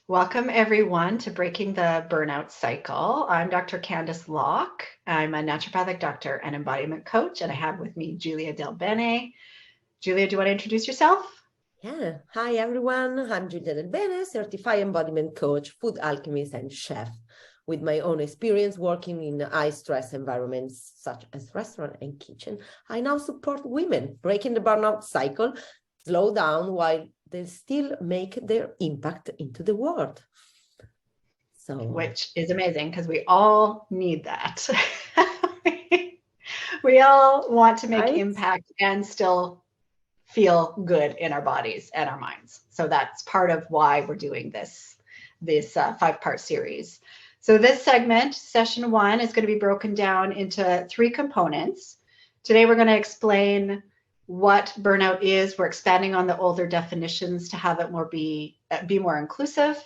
Welcome, everyone, to Breaking the Burnout Cycle. I'm Dr. Candice Locke. I'm a naturopathic doctor and embodiment coach, and I have with me Julia Del Bene. Julia, do you want to introduce yourself? Yeah. Hi, everyone. I'm Julia Del Bene, certified embodiment coach, food alchemist, and chef. With my own experience working in high-stress environments such as restaurant and kitchen, I now support women breaking the burnout cycle, slow down while they still make their impact into the world. Which is amazing because we all need that. We all want to make Right? impact and still feel good in our bodies and our minds. So that's part of why we're doing this five-part series. So this segment, session one, is going to be broken down into three components. Today we're going to explain what burnout is. We're expanding on the older definitions to have it be more inclusive.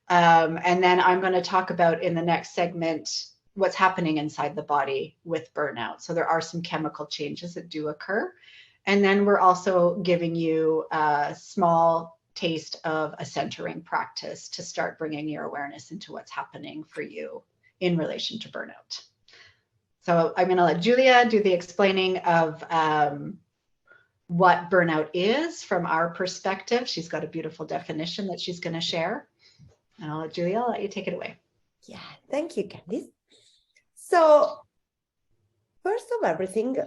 And then I'm going to talk about in the next segment what's happening inside the body with burnout. So there are some chemical changes that do occur. And then we're also giving you a small taste of a centering practice to start bringing your awareness into what's happening for you in relation to burnout. So I'm going to let Julia do the explaining of what burnout is from our perspective. She's got a beautiful definition that she's going to share. And I'll let Julia, I'll let you take it away. Yeah, thank you, Candice. So, first of everything,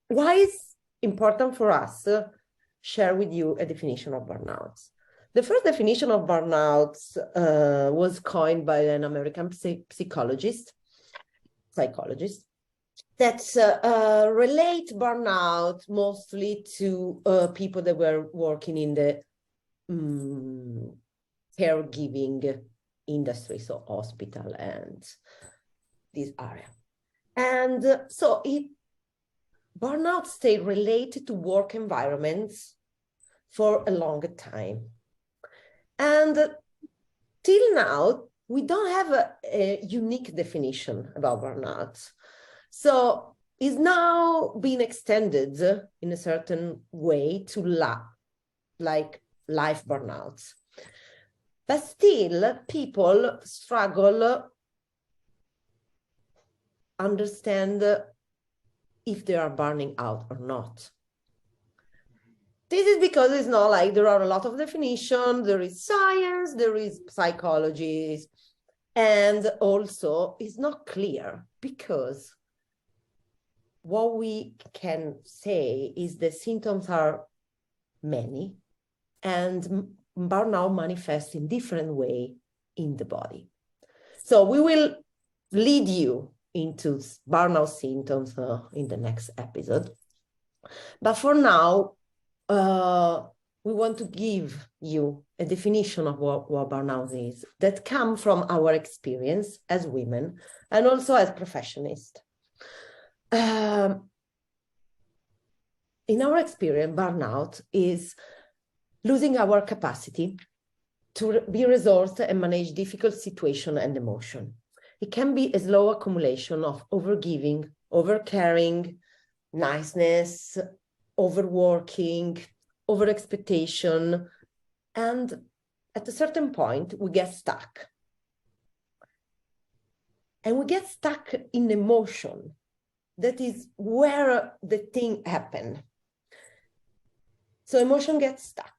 why is important for us to share with you a definition of burnout. The first definition of burnout was coined by an American psychologist that relate burnout mostly to people that were working in the caregiving industry, so hospital and this area. And so burnout stay related to work environments for a longer time. And till now, we don't have a unique definition about burnout. So it's now being extended in a certain way to like life burnouts. But still, people struggle understand if they are burning out or not. This is because it's not like there are a lot of definitions, there is science, there is psychology, and also it's not clear because what we can say is the symptoms are many and burnout manifests in different way in the body. So we will lead you into burnout symptoms in the next episode. But for now, we want to give you a definition of what burnout is that come from our experience as women and also as professionists. In our experience, burnout is losing our capacity to be resourced and manage difficult situation and emotion. It can be a slow accumulation of overgiving, overcaring, niceness, overworking, overexpectation, and at a certain point, we get stuck. And we get stuck in emotion. That is where the thing happened. So emotion gets stuck.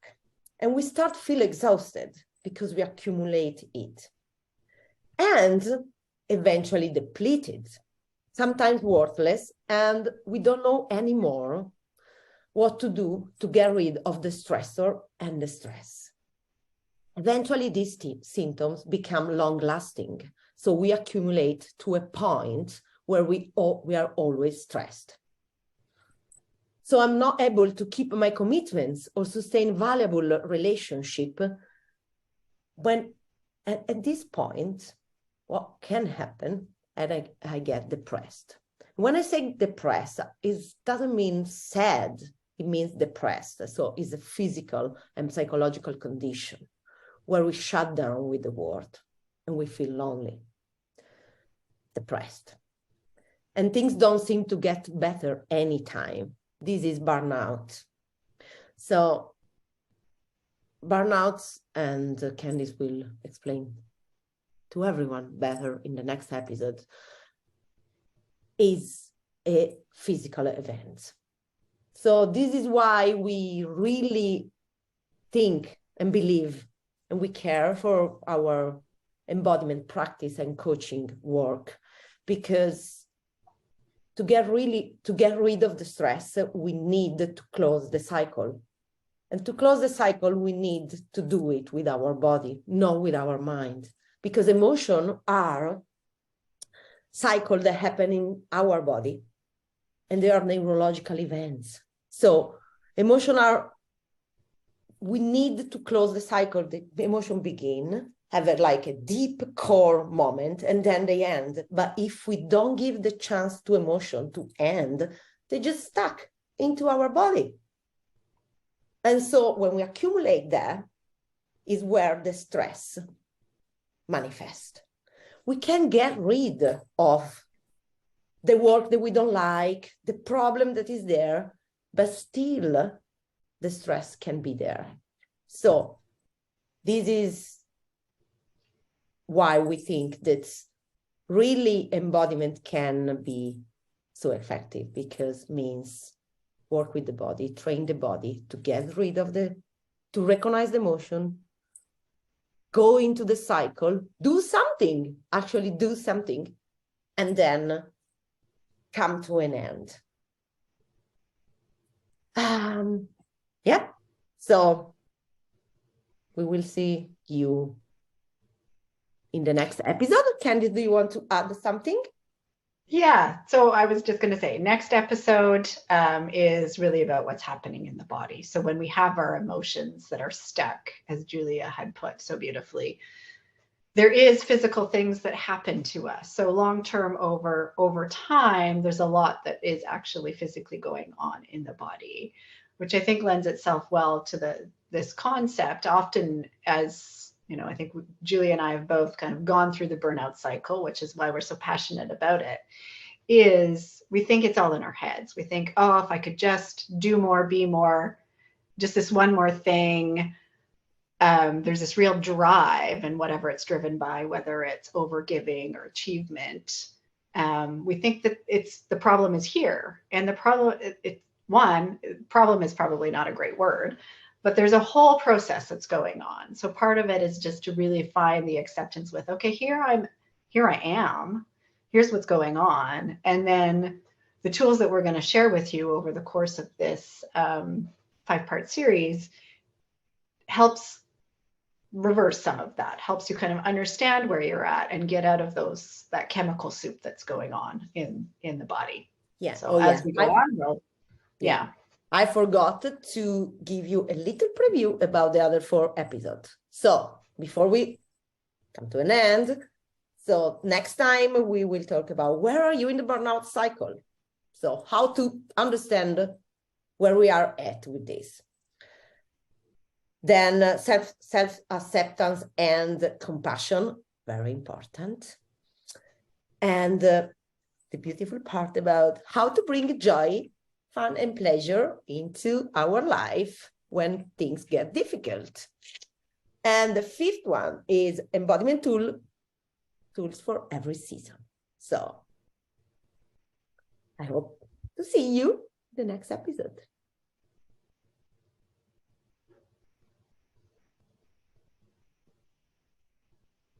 And we start to feel exhausted because we accumulate it. And eventually depleted, sometimes worthless, and we don't know anymore what to do to get rid of the stressor and the stress. Eventually, these symptoms become long-lasting. So we accumulate to a point where we are always stressed. So I'm not able to keep my commitments or sustain valuable relationship. When at this point, what can happen, and I get depressed. When I say depressed, it doesn't mean sad, it means depressed. So it's a physical and psychological condition where we shut down with the world and we feel lonely, depressed. And things don't seem to get better anytime. This is burnout. So burnouts, and Candice will explain to everyone better in the next episode, is a physical event. So this is why we really think and believe and we care for our embodiment practice and coaching work, because to get rid of the stress, we need to close the cycle. And to close the cycle, we need to do it with our body, not with our mind, because emotions are cycles that happen in our body, and they are neurological events. So we need to close the cycle. The emotion begin, have like a deep core moment, and then they end. But if we don't give the chance to emotion to end, they just stuck into our body. And so when we accumulate that is where the stress manifests. We can get rid of the work that we don't like, the problem that is there, but still the stress can be there. So this is why we think that really embodiment can be so effective, because it means work with the body, train the body to get rid of to recognize the emotion, go into the cycle, actually do something, and then come to an end. Yeah, so we will see you in the next episode. Candice, do you want to add something? Yeah, so I was just going to say, next episode is really about what's happening in the body. So when we have our emotions that are stuck, as Julia had put so beautifully, there is physical things that happen to us. So long-term, over time, there's a lot that is actually physically going on in the body, which I think lends itself well to this concept. Often, as you know, I think Julia and I have both kind of gone through the burnout cycle, which is why we're so passionate about it, is we think it's all in our heads. We think, oh, if I could just do more, be more, just this one more thing. There's this real drive, and whatever it's driven by, whether it's overgiving or achievement. We think that the problem is here. And the problem, problem is probably not a great word, but there's a whole process that's going on. So part of it is just to really find the acceptance with, okay, here I am, here's what's going on. And then the tools that we're going to share with you over the course of this 5-part series helps reverse some of that, helps you kind of understand where you're at and get out of that chemical soup that's going on in the body. Yeah. So as we go on, yeah. I forgot to give you a little preview about the other 4 episodes. So before we come to an end, so next time we will talk about where are you in the burnout cycle? So how to understand where we are at with this. Then self-acceptance and compassion, very important. And the beautiful part about how to bring joy, fun, and pleasure into our life when things get difficult. And the 5th one is embodiment tools for every season. So I hope to see you in the next episode.